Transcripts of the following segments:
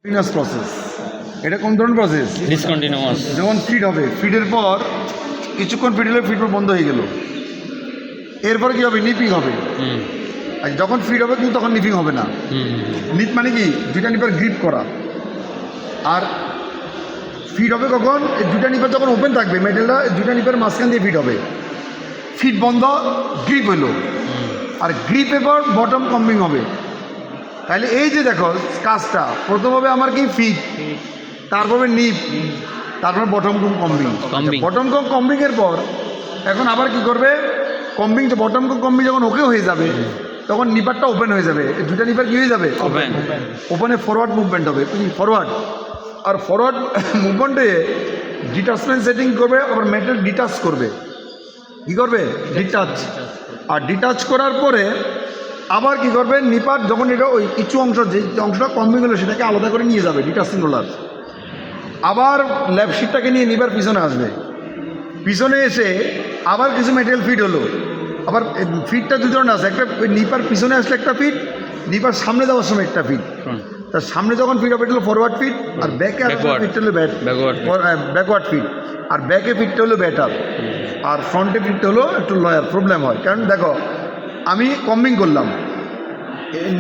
Continuous process. এটা কোন ধরনের প্রসেস? ডিসকন্টিনিউয়াস। যখন ফিড হবে, ফিডের পর কিছুক্ষণ ফিড হলে ফিড বন্ধ হয়ে গেল, এরপর কি হবে? নিপিং হবে। আর যখন ফিড হবে কিন্তু তখন নিপিং হবে না। নিপ মানে কি? দুইটা নিপার গ্রিপ করা। আর ফিড হবে কখন? এই দুইটা নিপার যখন ওপেন থাকবে, মেটেলটা দুইটা নিপার মাঝখান দিয়ে ফিড হবে, ফিড বন্ধ, গ্রিপ হলো, আর গ্রিপের পর বটম কম্বিং হবে। তাহলে এই যে দেখো কাজটা, প্রথম হবে আমার কি? ফিড, তারপরে নিপ, তারপর বটম কম কম্বিং। বটম কম কম্বিংয়ের পর এখন আবার কি করবে? কম্বিং, বটম কম কম্বিং যখন ওকে হয়ে যাবে তখন নিপারটা ওপেন হয়ে যাবে। দুটা নিপার কি হয়ে যাবে? ওপেনে ফরওয়ার্ড মুভমেন্ট হবে, ফরওয়ার্ড। আর ফরওয়ার্ড মুভমেন্টে ডিটাচমেন্ট সেটিং করবে, আবার মেটেল ডিটাচ করবে। কি করবে? ডিটাচ। আর ডিটাচ করার পরে আবার কি করবে? নিপার যখন এটা ওই কিছু অংশ, যে অংশটা কম্বিং হলো সেটাকে আলাদা করে নিয়ে যাবে ডিটাচিং রোলার। আবার ল্যাব শিটটাকে নিয়ে নিবার পিছনে আসবে, পিছনে এসে আবার কিছু মেটেরিয়াল ফিট হলো। আবার ফিটটা দু ধরনের আছে, একটা নিপার পিছনে আসলে একটা ফিট, নিপার সামনে যাওয়ার সময় একটা ফিট। তার সামনে যখন ফিট হবে এটা হলো ফরওয়ার্ড ফিট, আর ব্যাকে ফিটটা হলো ব্যাকওয়ার্ড ফিট, আর ব্যাকে ফিটটা হলো ব্যাটার, আর ফ্রন্টে ফিটটা হলো একটু লয়ার। প্রবলেম হয় কারণ দেখো আমি কম্বিং করলাম,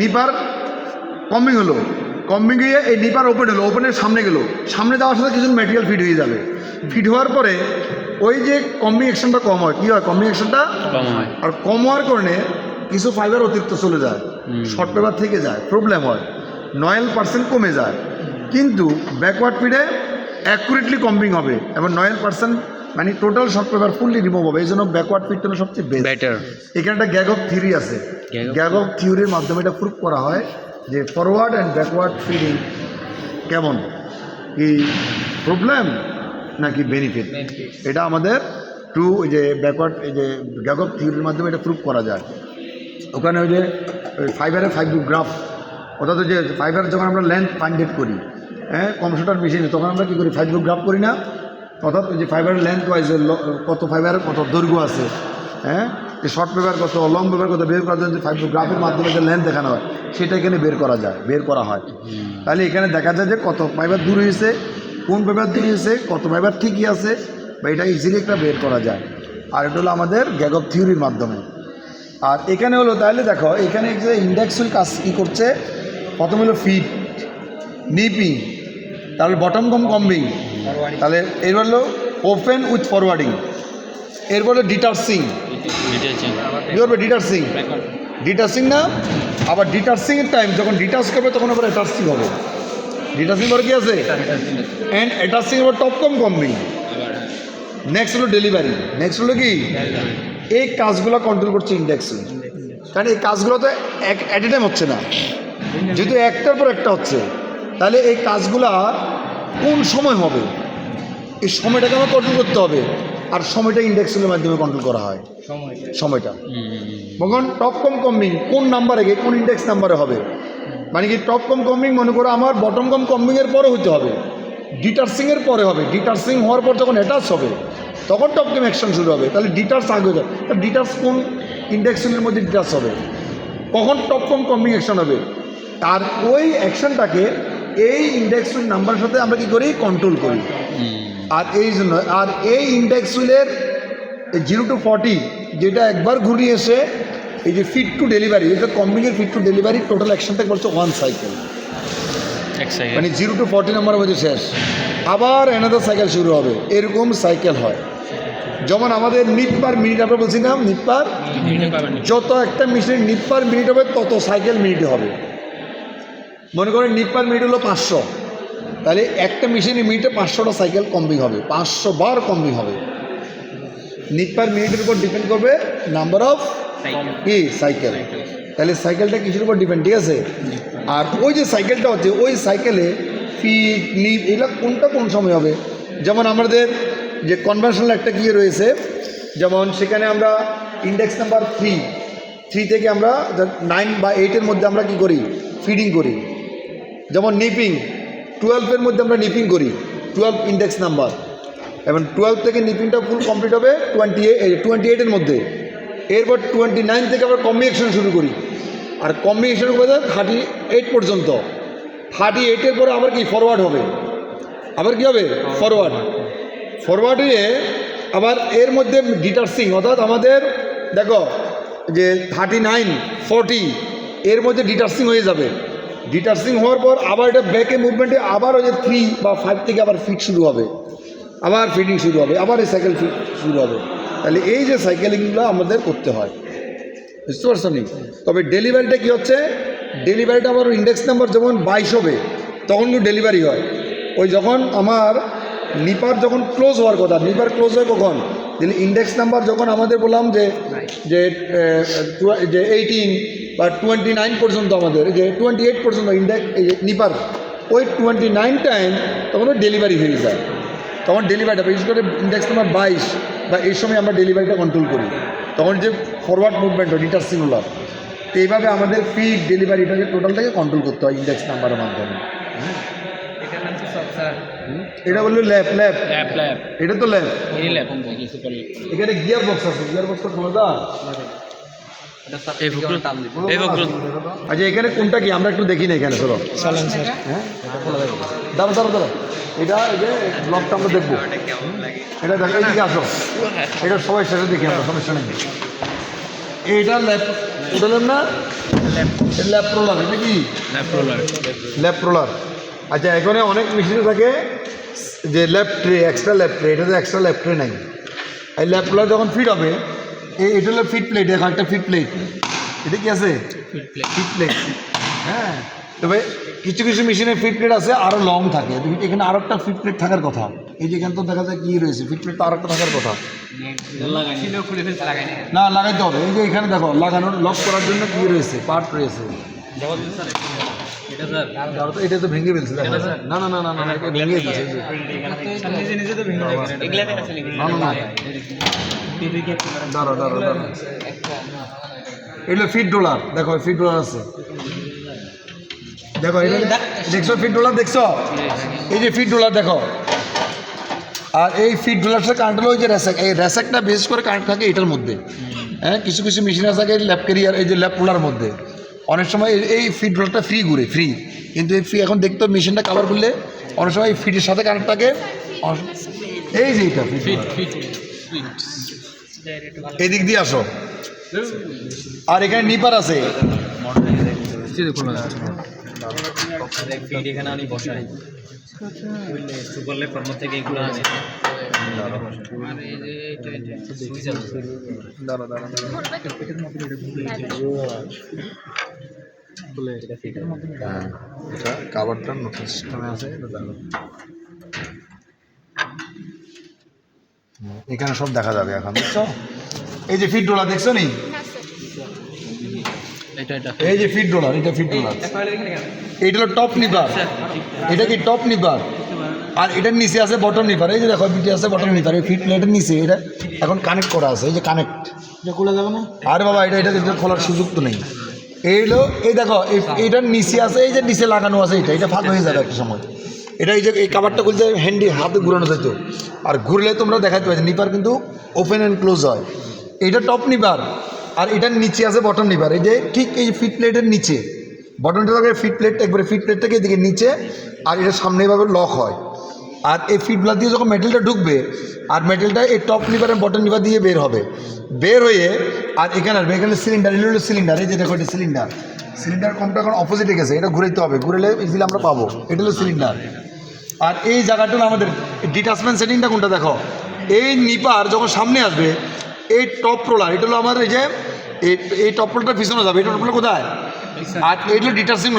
নিপার কম্বিং হলো, কম্বিং হয়ে এই নিপার ওপেন হলো, ওপেনের সামনে গেল, সামনে যাওয়ার সাথে কিছু ম্যাটেরিয়াল ফিট হয়ে যাবে। ফিট হওয়ার পরে ওই যে কম্বিং অ্যাকশনটা কম হয়, কী হয়? কম্বিং অ্যাকশনটা কম হয়, আর কম হওয়ার কারণে কিছু ফাইবার অতিরিক্ত চলে যায়, শর্ট পেপার থেকে যায়, প্রবলেম হয়, নয়েল পার্সেন্ট কমে যায়। কিন্তু ব্যাকওয়ার্ড ফিডে অ্যাকুরেটলি কম্বিং হবে এবং নয়েল পার্সেন্ট মানে total short paper fully remove হবে। এই জন্য ব্যাকওয়ার্ড ফিডটা হলো সবচেয়ে বেটার। এখানে একটা গ্যাগ অফ থিওরি আছে, গ্যাগ অফ থিওরির মাধ্যমে এটা প্রুভ করা হয় যে ফরওয়ার্ড অ্যান্ড ব্যাকওয়ার্ড ফিডিং কেমন, কি প্রবলেম নাকি বেনিফিট, এটা আমাদের টু ওই যে ব্যাকওয়ার্ড, এই যে গ্যাগ অফ থিওরির মাধ্যমে এটা প্রুভ করা যায়। ওখানে ওই যে ফাইবারের 5 গ্রুপ গ্রাফ, অর্থাৎ যে ফাইবার যখন আমরা লেন্থ ফাইন্ড করি, হ্যাঁ, কম্পিউটার মেশিনে, তখন আমরা কী করি? 5 গ্রুপ গ্রাফ করি না? অর্থাৎ যে ফাইবারের লেন্থ ওয়াইজ কত ফাইবারের কত দৈর্ঘ্য আছে, হ্যাঁ, যে শর্ট পেপার কত, লং পেপার কত বের করার জন্য যে 5 গ্রুপ গ্রাফের মাধ্যমে যে লেন্থ দেখানো হয় সেটা এখানে বের করা যায়, বের করা হয়। তাহলে এখানে দেখা যায় যে কত ফাইবার দূর হয়েছে, কোন পেপার দূর হয়েছে, কত ফাইবার ঠিকই আছে, বা এটা ইজিলি একটা বের করা যায়। আর এটা হলো আমাদের গ্যাগ অফ থিওরির মাধ্যমে। আর এখানে হলো, তাহলে দেখো এখানে যে ইন্ডেক্সুল কাজ কী করছে, প্রথম হলো ফিট, নিপিং, তাহলে বটম কম কম্বিং, তাহলে এরপর হলো ওপেন উইথ ফরওয়ার্ডিং, এরপর হলো ডিটাচিং, কী করবে? ডিটাচিং, ডিটাচিং না, আবার ডিটাচিংয়ের টাইম যখন ডিটাচ করবে তখন আবার অ্যাটাচিং হবে। ডিটাচিং পরে কী আছে? অ্যান্ড অ্যাটাচিং এবার টপ কম কম্বিং। নেক্সট হলো ডেলিভারি, নেক্সট হলো কি? এই কাজগুলো কন্ট্রোল করছে ইন্ডেক্সুল, কারণ এই কাজগুলো তো অ্যাট এ টাইম হচ্ছে না, যেহেতু একটার পর একটা হচ্ছে, তাহলে এই কাজগুলা কোন সময় হবে এই সময়টাকে আমার কন্ট্রোল করতে হবে। আর সময়টা ইন্ডেক্সুলের মাধ্যমে কন্ট্রোল করা হয়, সময়টা। তখন টপ কম কম্বিং কোন নাম্বারে, কোন ইন্ডেক্স নাম্বারে হবে, মানে কি টপ কম কম্বিং মনে করো আমার বটম কম কম্বিংয়ের পরে হতে হবে, ডিটাচিংয়ের পরে হবে, ডিটাচিং হওয়ার পর যখন অ্যাটাচ হবে তখন টপ কম অ্যাকশন শুরু হবে। তাহলে ডিটাচ আগে হয়ে যাবে, তাহলে ডিটাচ কোন ইন্ডেক্সের মধ্যে ডিটাচ হবে, কখন টপ কম কম্বিং অ্যাকশন হবে, আর ওই অ্যাকশনটাকে এই ইন্ডেক্সুইল নাম্বারের সাথে আমরা কী করি? কন্ট্রোল করি। আর এই জন্য, আর এই ইন্ডেক্সুইলের 0 to 40 যেটা একবার ঘুরিয়ে এসে এই যে ফিট টু ডেলিভারি, এটা কম্বিংয়ের ফিট টু ডেলিভারি টোটাল অ্যাকশনটাকে বলছে 1 সাইকেল, মানে 0 to 40 নাম্বারের মধ্যে শেষ, আবার অ্যানাদার সাইকেল শুরু হবে, এরকম সাইকেল হয়। যেমন আমাদের নিট পার মিনিট আমরা বলছিলাম, নিট পার, যত একটা মেশিন নিট পার মিনিট হবে তত সাইকেল মিনিটে হবে। মনে করেন নিট পার মিনিট হলো 500, তাহলে একটা মেশিনের মিনিটে 500টা সাইকেল কম্বিং হবে, 500 বার কম্বিং হবে। নিট পার মিনিটের উপর ডিপেন্ড করবে নাম্বার অফ কি সাইকেল, তাহলে সাইকেলটা কিসের উপর ডিপেন্ড, ঠিক আছে? আর ওই যে সাইকেলটা হচ্ছে ওই সাইকেলে ফিট নিপ এগুলো কোনটা কোন সময় হবে। যেমন আমাদের যে কনভেনশনাল একটা গিয়ে রয়েছে, যেমন সেখানে আমরা ইন্ডেক্স নাম্বার 3 থেকে আমরা 9 বা 8-এর মধ্যে আমরা কি করি? ফিডিং করি। যেমন নিপিং 12-এর মধ্যে আমরা নিপিং করি, 12 ইন্ডেক্স নাম্বার, এবং 12 থেকে নিপিংটা ফুল কমপ্লিট হবে 28-এর মধ্যে। এরপর 29 থেকে আমরা কম্বিনেশন শুরু করি, আর কম্বিনেশন করে 38 পর্যন্ত। 38-এর পরে আবার কি ফরওয়ার্ড হবে, আবার কি হবে ফরওয়ার্ড হয়ে আবার এর মধ্যে ডিটারসিং, অর্থাৎ আমাদের দেখো যে 39-40 এর মধ্যে ডিটারসিং হয়ে যাবে। ডিটারসিং হওয়ার পর আবার এটা ব্যাকে মুভমেন্টে আবার ওই যে 3 বা 5 থেকে আবার ফিট শুরু হবে, আবার ফিডিং শুরু হবে, আবার এই সাইকেল ফিট শুরু হবে। তাহলে এই যে সাইকেলিংগুলো আমাদের করতে হয়, বুঝতে পারছো নি? তবে ডেলিভারিটা কি হচ্ছে, ডেলিভারিটা আমার ইন্ডেক্স নাম্বার যখন 22 হবে তখন কিন্তু ডেলিভারি হয়। ওই যখন আমার নিপার যখন ক্লোজ হওয়ার কথা, নিপার ক্লোজ হয় কখন, তাহলে ইন্ডেক্স নাম্বার যখন আমাদের বললাম যে 18 বা 29 পর্যন্ত, আমাদের যে 28 পর্যন্ত ইন্ডেক্স নিপার ওই 29 টাইম তখন ওই ডেলিভারি হয়ে যায়। তখন ডেলিভারিটা বিশেষ করে ইন্ডেক্স নাম্বার 22 বা এই সময় আমরা ডেলিভারিটা কন্ট্রোল করি, তখন যে ফরওয়ার্ড মুভমেন্ট হয় ডিটারসিংগুলো। তো এইভাবে আমাদের ফিড ডেলিভারিটাকে টোটালটাকে কন্ট্রোল করতে হয় ইন্ডেক্স নাম্বারের মাধ্যমে। এটা বললো ল্যাব, এটা তো ল্যাব। এখানে গিয়ার বক্স আছে, গিয়ার বক্সটা খোলা দা। আচ্ছা এখানে কোনটা কি আমরা একটু দেখি না, এখানে চলো হ্যাঁ দাঁড়া এটা এই যে ব্লকটা আমরা দেখবো, এটা দেখো এইদিকে আসো, এটা সবাই সেটা দেখি আমরা, সমস্যা নেই। এইটা ল্যাব বললাম না, ল্যাব রোলার, এটা কি ল্যাব রোলার। আচ্ছা এখানে অনেক মেশিনে থাকে যে lab tray, extra lab tray, এটা তো এক্সট্রা ল্যাব ট্রে নাই। এই ল্যাব রোলার যখন ফিট হবে, এটা হলো ফিট প্লেট, এখন একটা ফিট প্লেট, এটা কি আছে ফিট প্লেট। হ্যাঁ তবে কিছু কিছু মেশিনে ফিট প্লেট আছে আরও লং থাকে, এখানে আরও একটা ফিট প্লেট থাকার কথা। এই যে এখানে তো দেখা যায় কী রয়েছে, ফিট প্লেট তো আরও একটা থাকার কথা না, লাগাইতে হবে। এই যে এখানে দেখো লাগানোর লক করার জন্য কী রয়েছে, পার্ট রয়েছে। এটা তো ভেঙে ফেলছে, না না না না না এটা ভেঙে ফেলছে, দাঁড়া এগুলো ফিট ডলার, দেখো ফিট ডলার আছে, দেখো এটা দেখছো ফিট ডলার, দেখছো এই যে ফিট ডলার দেখো। আর এই ফিট ডলারটা কারেন্ট হলো ওই যে রেসেক, এই রেসেকটা বিশেষ করে কারেন্ট থাকে এটার মধ্যে। হ্যাঁ কিছু কিছু মেশিন থাকে ল্যাব ক্যারিয়ার, এই যে ল্যাব রোলার মধ্যে অনেক সময় এই ফিট ডলারটা ফ্রি ঘুরে, ফ্রি। কিন্তু এই ফ্রি এখন দেখতে মেশিনটা কাভার করলে অনেক সময় এই ফিটের সাথে কারেন্ট থাকে, এই যে এটা এদিক দিয়ে আসো। আর এখানে নিপার আছে, কাভারটা নতুন সিস্টেমে আছে, এখানে সব দেখা যাবে এখন, দেখছো এই যে ফিট ডলার দেখছো নি, এই যে ফিট ডলার, এটা ফিট ডলার, এইটা হলো টপ নিপার, এটা কি টপ নিপার। আর এটার নিচে আছে বটম নিপার, এই যে দেখো বিটি আছে বটম নিপার, এই ফিট প্লেটের নিচে এটা এখন কানেক্ট করা আছে, এই যে কানেক্ট, এটা খোলা যাবে না। আরে বাবা এটা খোলার সুযোগ তো নেই। এইগুলো এই দেখো এইটার নিচে আছে, এই যে নিচে লাগানো আছে, এটা ফাঁক হয়ে যাবে একটা সময়। এটা এই যে এই কাভারটা খুলতে হ্যান্ডি হাতে ঘুরানো যেত, আর ঘুরলে তোমরা দেখাতে পারছো নিপার কিন্তু ওপেন অ্যান্ড ক্লোজ হয়। এইটা টপ নিপার, আর এটার নিচে আছে বটম নিপার, এই যে ঠিক এই ফিট প্লেটের নিচে বটনটা থাকে, ফিট প্লেটটা একবারে ফিট প্লেটটাকে এদিকে নিচে, আর এটা সামনে এভাবে লক হয়। আর এই ফিটগুলো দিয়ে যখন মেটেলটা ঢুকবে, আর মেটেলটা এই টপ লিভার আর বটম লিভার দিয়ে বের হবে, বের হয়ে আর এখানে আসবে, এখানে সিলিন্ডার, এগুলো হলো সিলিন্ডার, এই যে দেখো এটা সিলিন্ডার, সিলিন্ডার কমটা এখন অপোজিটে গেছে, এটা ঘুরাইতে হবে, ঘুরেলে ইজিলি আমরা পাবো, এটা হলো সিলিন্ডার। আর এই জায়গাটা আমাদের ডিটাচমেন্ট সেটিংটা কোনটা দেখো, এই নিপার যখন সামনে আসবে, এই টপ রোলার, এটা হলো আমার এই যে এই টপ রোলারটা পিছনে যাবে, এই টপ রোলার কোথায়, আর এইটা হলো ডিটারসিং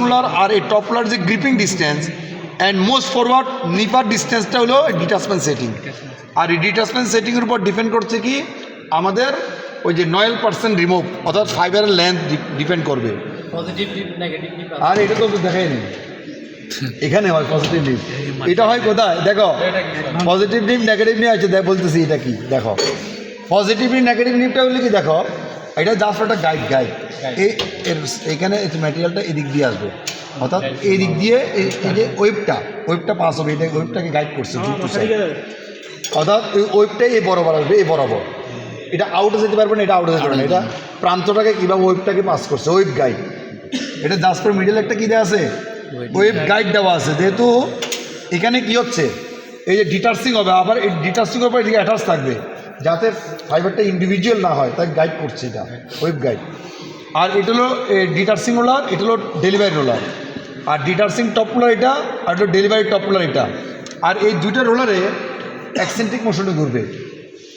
রোলার, আর এই টপ রোলার যে gripping distance and most forward nipper ডিস্টেন্সটা হলো ডিটাচমেন্ট সেটিং। আর এই ডিটাচমেন্ট সেটিংয়ের উপর ডিপেন্ড করছে কি আমাদের ওই যে নয়েল পার্সেন্ট রিমুভ, অর্থাৎ ফাইবারের লেন্থ ডিপেন্ড করবে। আর এটা তো দেখাই নেই, এখানে হয় পজিটিভ নিপ, এটা হয় কোথায় দেখো, পজিটিভ নিপ নেগেটিভ নিয়ে আছে, বলতেছি এটা কি দেখো, পজিটিভ নিপ নেগেটিভ নিপটা হলে কি দেখো, এটা জাস্ট একটা গাইড এইখানে ম্যাটেরিয়ালটা এদিক দিয়ে আসবে, অর্থাৎ এই দিক দিয়ে এই যে ওয়েবটা পাস হবে, এটা ওয়েবটাকে গাইড করছে, অর্থাৎ ওই ওয়েবটাই এই বরাবর আসবে, এই বরাবর, এটা আউটে যেতে পারবে না, এটা আউটে যেতে পারবে না, এটা প্রান্তটাকে কীভাবে ওয়েবটাকে পাস করছে, ওয়েব গাইড। এটা জাস্ট ফর মিডল একটা কী দেওয়া আছে, ওয়েব গাইড দেওয়া আছে, যেহেতু এখানে কি হচ্ছে এই যে ডিটার্সিং হবে, আবার এই ডিটার্সিং এর উপর এদিকে অ্যাটাচ থাকবে যাতে ফাইবারটা ইন্ডিভিজুয়াল না হয়, তাই গাইড করছে এটা ওয়েব গাইড। আর এটা হলো ডিটার্সিং রোলার, এটা হলো ডেলিভারি রোলার। আর ডিটার্সিং টপ রোলার এটা, আর এটা ডেলিভারি টপ রোলার এটা। আর এই দুইটা রোলারে অ্যাক্সেন্ট্রিক মোশনে ঘুরবে,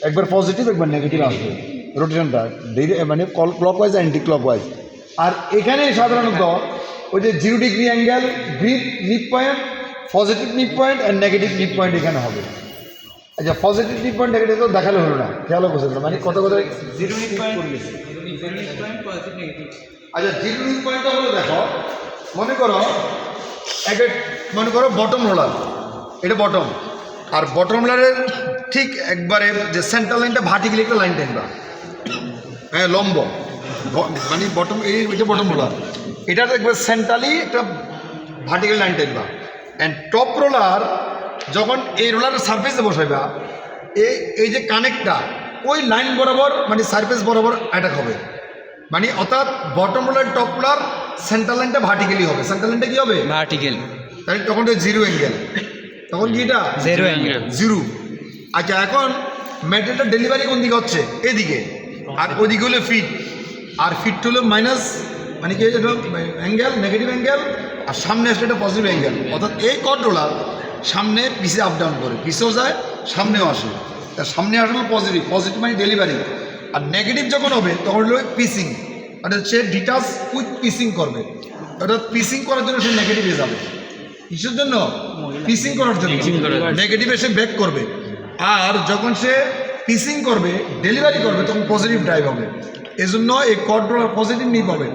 একবার পজিটিভ একবার নেগেটিভ আসবে রোটেশনটা, মানে ক্লকওয়াইজ অ্যান্টি ক্লকওয়াইজ। আর এখানে সাধারণত ওই যে 0 degree angle grip nip point, positive nip point আর নেগেটিভ নিপ পয়েন্ট এখানে হবে। আচ্ছা, পজিটিভ নিপ পয়েন্ট নেগেটিভ তো দেখালে হলো না, খেয়ালও বুঝতে না, মানে কত কথা 0 নিপ পয়েন্ট। আচ্ছা, 0 নিপ পয়েন্টটা হলো, দেখো মনে করো বটম রোলার, এটা বটম, আর বটম রোলারের ঠিক একবারে যে সেন্টার লাইনটা ভার্টিক্যালি একটা লাইন টানবা, হ্যাঁ লম্ব, মানে বটম, এটা বটম রোলার, এটা একবার সেন্ট্রালি একটা ভার্টিক্যাল লাইন টানবা। অ্যান্ড টপ রোলার যখন এই রোলারের সারফেসে বসাইবা, এই যে কানেক্টটা ওই লাইন বরাবর, মানে সারফেস বরাবর অ্যাটাক হবে, মানে অর্থাৎ bottom roller top roller centre লাইনটা ভার্টিক্যালি হবে। সেন্টার লাইনটা কি হবে? ভার্টিক্যাল। তাই তখন তো 0 অ্যাঙ্গেল, তখন কি এটা 0 অ্যাঙ্গেল 0। আচ্ছা, এখন ম্যাটেরিয়ালটা ডেলিভারি কোন দিকে হচ্ছে? এদিকে, আর ওদিকে হলো ফিট, আর ফিট হলো মাইনাস, মানে কি অ্যাঙ্গেল, নেগেটিভ অ্যাঙ্গেল, আর সামনে আসলে এটা পজিটিভ অ্যাঙ্গেল। অর্থাৎ এই কট রোলার সামনে পিছে আপ ডাউন করে, পিছেও যায় সামনেও আসে। তার সামনে আসলে পজিটিভ, পজিটিভ মানে ডেলিভারি, আর নেগেটিভ যখন হবে তখন হলো পিসিং, অর্থাৎ সে ডিটাচ উইথ পিসিং করবে, অর্থাৎ পিসিং করার জন্য সে নেগেটিভে যাবে। কিসের জন্য? পিসিং করার জন্য, নেগেটিভে সে ব্যাক করবে। আর যখন সে পিসিং করবে, ডেলিভারি করবে, তখন পজিটিভ ড্রাইভ হবে। এজন্য এই কট রোলার পজিটিভ নিপ হবে,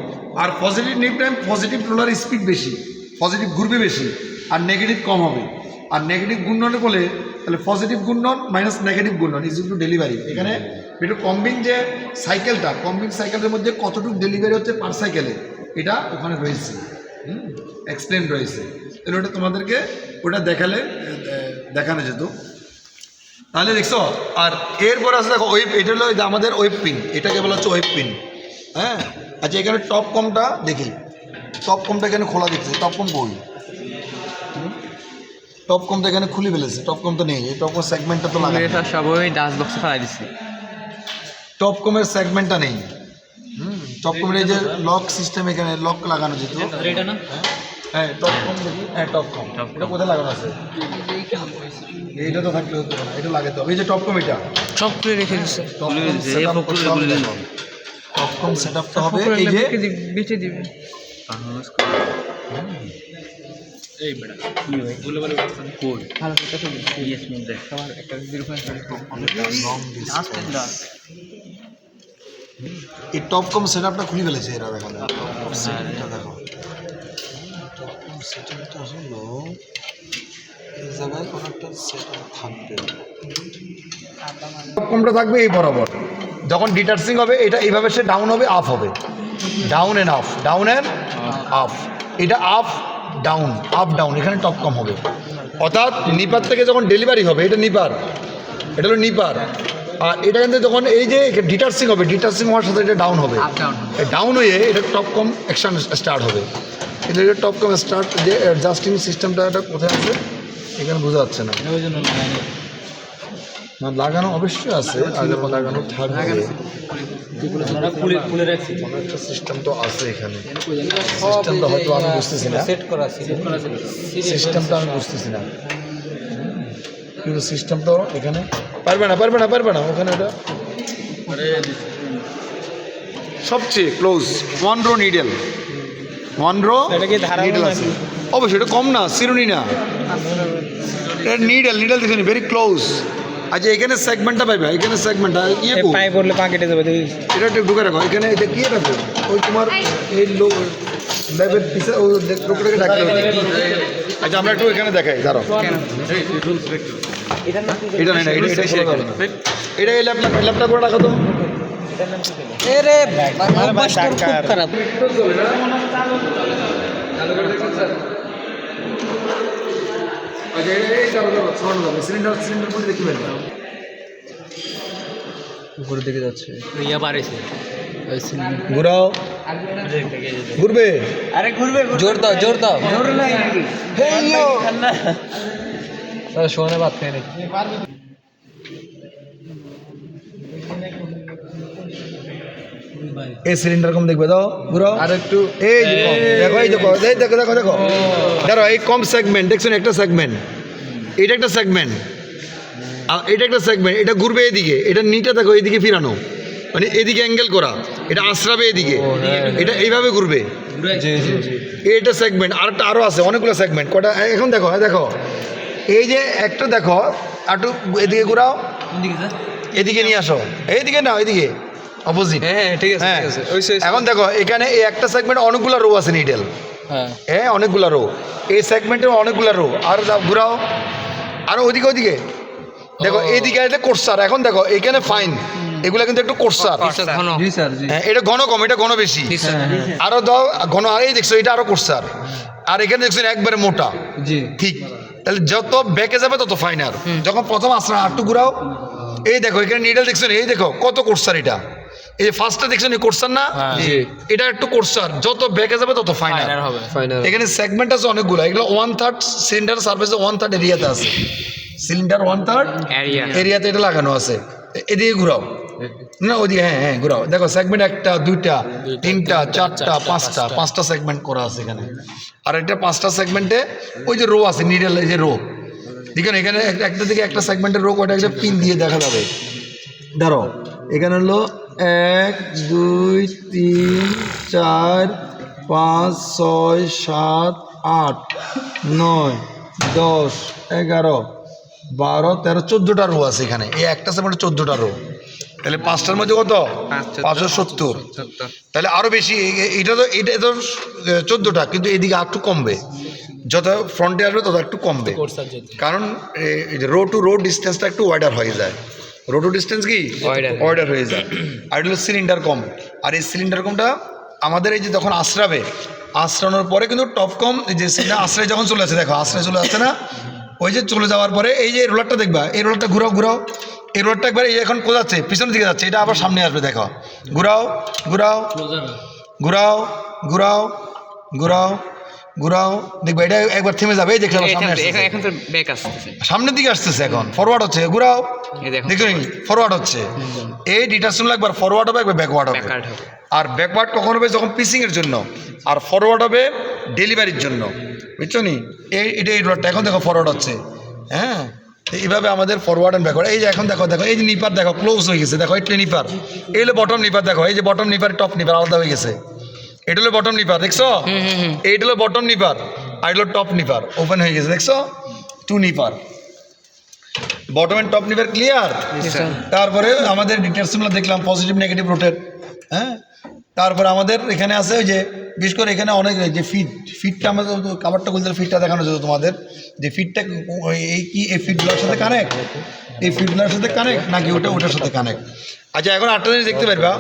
আর positive nip time positive roller speed বেশি, পজিটিভ ঘুরবে বেশি, আর নেগেটিভ কম হবে। আর নেগেটিভ ঘূর্ণনে বলে তাহলে পজিটিভ ঘূর্ণন মাইনাস নেগেটিভ ঘূর্ণন ইজ ইকুয়াল টু ডেলিভারি। এখানে একটু কম্বিং যে সাইকেলটা, কম্বিং সাইকেলের মধ্যে কতটুকু ডেলিভারি হচ্ছে পার সাইকেলে, এটা ওখানে রয়েছে, এক্সপ্লেন রয়েছে। তাহলে ওটা তোমাদেরকে ওটা দেখানো যেত, তাহলে দেখছো। আর এরপর আছে দেখো ওয়েব, এটা হলো আমাদের ওয়েব পিন, এটাকে বলা হচ্ছে ওয়েব পিন, হ্যাঁ। আচ্ছা, এখানে টপ কমটা দেখি, টপ কমটা এখানে খোলা দেখছি, টপ কম বই, টপ কমটা এখানে খুলে ফেলেছে, টপ কম তো নেই, এই টপ কম সেগমেন্টটা তো লাগানো, সবই ডাস্ট বক্সে ফেলাই দিচ্ছি, টপ কমের সেগমেন্টটা নেই। টপ কমের এই যে লক সিস্টেম, এখানে লক লাগানো যেত, এটা না? হ্যাঁ টপ কম দেখি, হ্যাঁ টপ কম, এটা কোথায় লাগানো আছে? এইটা তো থাকলে হতো না, এটা লাগাতে হবে। এই যে টপ কম, এটা সব খুলে রেখে দিচ্ছে, টপ কম সেট আপটা হবে এই যে বেঁচে দিবে। এই বেটা কি হয় বলে বলে কোড ভালো কথা তো ইএস মধ্যে সবার একটা 0.5 এই টপ কম সেট আপটা খুলে ফেলেছে এরা, দেখা যায় সেটটা দেখো, টপ কম সেট আপটা হলো এই জায়গায় কোনো একটা সেট আপ থাকবে, টপ কমটা থাকবে এই বরাবর। যখন ডিটার্সিং হবে এটা এইভাবে সে ডাউন হবে, আপ হবে, down and up, down and up, এটা আপ ডাউন, আপ ডাউন, এখানে টপ কম হবে। অর্থাৎ নিপার থেকে যখন ডেলিভারি হবে, এটা নিপার, এটা হলো নিপার, আর এটা কিন্তু যখন এই যে ডিটার্সিং হবে, ডিটার্সিং হওয়ার সাথে এটা ডাউন হবে, ডাউন হয়ে এটা টপ কম অ্যাকশন স্টার্ট হবে। কিন্তু এটা টপ কম স্টার্ট যে অ্যাডজাস্টিং সিস্টেমটা এটা কোথায় আছে এখানে বোঝা যাচ্ছে না, না লাগানো অবশ্যই আছে, আগে লাগানো থাকবে, একটা সিস্টেম তো আছে এখানে, সিস্টেমটা হয়তো আমি বুঝতেছি না, সিস্টেমটা আমি বুঝতেছি না, কিন্তু সিস্টেম তো এখানে পারবে না ওখানে, এটা সবচেয়ে close 1 row needle, 1 row needle আছে অবশ্যই, এটা কম না, সিরুনি না, এটা নিডেল দেখুন ভেরি ক্লোজ। আচ্ছা, এখানে সেগমেন্টটা পাইবে, এখানে সেগমেন্টটা ইয়ে পাই পড়লে পা কেটে যাবে, এটা একটু ঢুকে রাখো এখানে, এটা কি রাখবে ওই তোমার এই লো লেভেল পিছে ওই লোকটাকে ডাকতে হবে। আচ্ছা, আমরা একটু এখানে দেখাই, দাঁড়াও, এটা না, এটা এই ল্যাপটপ করে রাখো তো, এরে অভ্যাস তোর খুব খারাপ। উপরে দিকে যাচ্ছে, ইয়া বাড়েছে ঘুরাও। ঘুরবে আরে ঘুরবে জোর দাও জোর নাই নাকি শোনে ভাত খেয়ে নাকি এই সিলিন্ডার কম দেখবে দাও ঘুরো আর একটু এই যে কম। দেখো এই দেখো দেখো দেখো দেখো দেখো এই কম সেগমেন্ট দেখছেন একটা সেগমেন্ট এটা একটা সেগমেন্ট এটা একটা সেগমেন্ট এটা ঘুরবে এদিকে এটা নিটা দেখো এইদিকে ফিরানো মানে এদিকে অ্যাঙ্গেল করা এটা আশ্রাবে এদিকে এটা এইভাবে ঘুরবে জি জি জি এটা সেগমেন্ট আরেকটা আরও আছে অনেকগুলো সেগমেন্ট কটা এখন দেখো দেখো এই যে একটা দেখো একটু এদিকে ঘুরাও এদিকে নিয়ে আসো এইদিকে না ওইদিকে অপোজিট হ্যাঁ ঠিক আছে হ্যাঁ ঠিক আছে ওই এখন দেখো এখানে এই একটা সেগমেন্ট অনেকগুলো রো আছে নিডেল হ্যাঁ হ্যাঁ অনেকগুলো রো এই সেগমেন্টের অনেকগুলো রো আর ঘুরাও আর ওইদিকে ওইদিকে দেখো এইদিকে এটা কোর্সার এখন দেখো এখানে ফাইন এগুলো কিন্তু একটু কোর্সার জি স্যার জি হ্যাঁ এটা ঘন কম এটা ঘন বেশি আরো দাও ঘন আর এই দেখছো এটা আরো কোর্সার আর এখানে দেখছো একবারে মোটা জি ঠিক তাহলে যত ব্যাকে যাবে তত ফাইনার যখন প্রথম আসরা আটটু ঘুরাও এই দেখো এখানে নিডেল দেখছো এই দেখো কত কোর্সার এটা এই যে ফার্স্টটা দেখছো নি কোর্সার না জি এটা একটু কোর্সার যত ব্যাকে যাবে তত ফাইনার হবে ফাইনাল এখানে সেগমেন্ট আছে অনেকগুলো এগুলো 1/3 সিলিন্ডার সার্ভিসে 1/3 এরিয়াতে আছে সিলিন্ডার 1/3 এরিয়াতে এটা লাগানো আছে এদিকে ঘুরাও না ওইদিকে হ্যাঁ হ্যাঁ ঘুরাও দেখো সেগমেন্ট একটা দুইটা তিনটা চারটা পাঁচটা সেগমেন্ট করা আছে এখানে আর এটা পাঁচটা সেগমেন্টে ওই যে রো আছে নিডেল এই যে রো দেখেন এখানে একটা দিকে একটা সেগমেন্টের রো ওটা একটা পিন দিয়ে দেখা যাবে ধরো এখানে হলো 1 2 3 4 5 6 7 8 9 10 11 12 13 14টা রো আছে এখানে এই একটা সেগমেন্টে 14টা রো তাহলে পাঁচটার মধ্যে কত 570 তাহলে আরো বেশি এটা তো 14টা কিন্তু এদিকে আর একটু কমবে যত ফ্রন্টে আসবে তত একটু কমবে কারণ রো টু রো ডিস্টেন্সটা একটু ওয়াইডার হয়ে যায় রো টু ডিস্টেন্স কি ওয়াইডার হয়ে যায় আর এটা হলো সিলিন্ডার কম আর এই সিলিন্ডার কমটা আমাদের এই যে যখন আশ্রানোর পরে কিন্তু টপ কম যে সিলিন্ডার আশ্রয় যখন চলে আসে দেখো আশ্রয় চলে আসছে না ওই যে চলে যাওয়ার পরে এই যে রোলারটা দেখবা এই রোলারটা ঘুরাও এই রোলারটা একবার এই এখন কোথাচ্ছে পিছনের দিকে যাচ্ছে এটা আবার সামনে আসবে দেখো ঘুরাও দেখবা এটা একবার থেমে যাবে এই দেখলাম সামনের দিকে আসতেছে এখন ফরওয়ার্ড হচ্ছে ঘুরাও দেখো ফরওয়ার্ড হচ্ছে এই ডিটারশন একবার ফরওয়ার্ড হবে একবার ব্যাকওয়ার্ড হবে আর ব্যাকওয়ার্ড কখন হবে যখন পিসিংয়ের জন্য আর ফরওয়ার্ড হবে ডেলিভারির জন্য বুঝছো নি এই রোডটা এখন দেখো ফরওয়ার্ড হচ্ছে হ্যাঁ এইভাবে আমাদের ফরওয়ার্ড অ্যান্ড ব্যাকওয়ার্ড এই যে এখন দেখো এই যে নিপার দেখো ক্লোজ হয়ে গেছে দেখো এটা নিপার এই হলো বটম নিপার দেখো এই যে বটম নিপার টপ নিপার আলাদা হয়ে গেছে এটা হলো বটম নিপার দেখছো এইটা হলো বটম নিপার আর এটা হলো টপ নিপার ওপেন হয়ে গেছে দেখছো 2 নিপার বটম এন্ড টপ নিপার ক্লিয়ার তারপরে আমাদের ডিটেলসগুলো দেখলাম পজিটিভ নেগেটিভ রোটেট হ্যাঁ তারপরে আমাদের এখানে আছে ওই যে বিশেষ করে এখানে অনেক যে ফিটটা আমাদের কাভারটা খুলতে ফিটটা দেখানো যেত তোমাদের যে ফিটটা এই কি এই ফিটগুলোর সাথে কানেক্ট এই ফিটগুলোর সাথে কানেক্ট নাকি ওটার সাথে কানেক্ট আচ্ছা এখন আটটা জিনিস দেখতে পারবা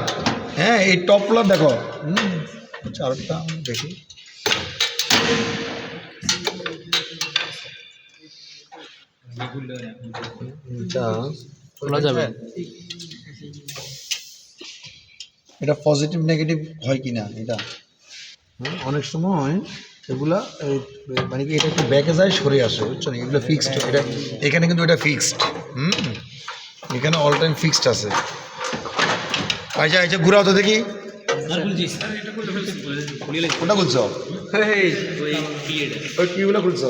হ্যাঁ এই টপগুলো দেখো চারটা দেখি খোলা যাবে এটা পজিটিভ নেগেটিভ হয় কি না এটা অনেক সময় এগুলা মানে কি এটা একটু ব্যাকে যায় সরে আসে বুঝছো না এগুলো ফিক্সড এটা এখানে কিন্তু এটা ফিক্সড এখানে অল টাইম ফিক্সড আছে আচ্ছা ঘুরাও তো দেখি কোনটা খুলছো ওই কিগুলো খুলছো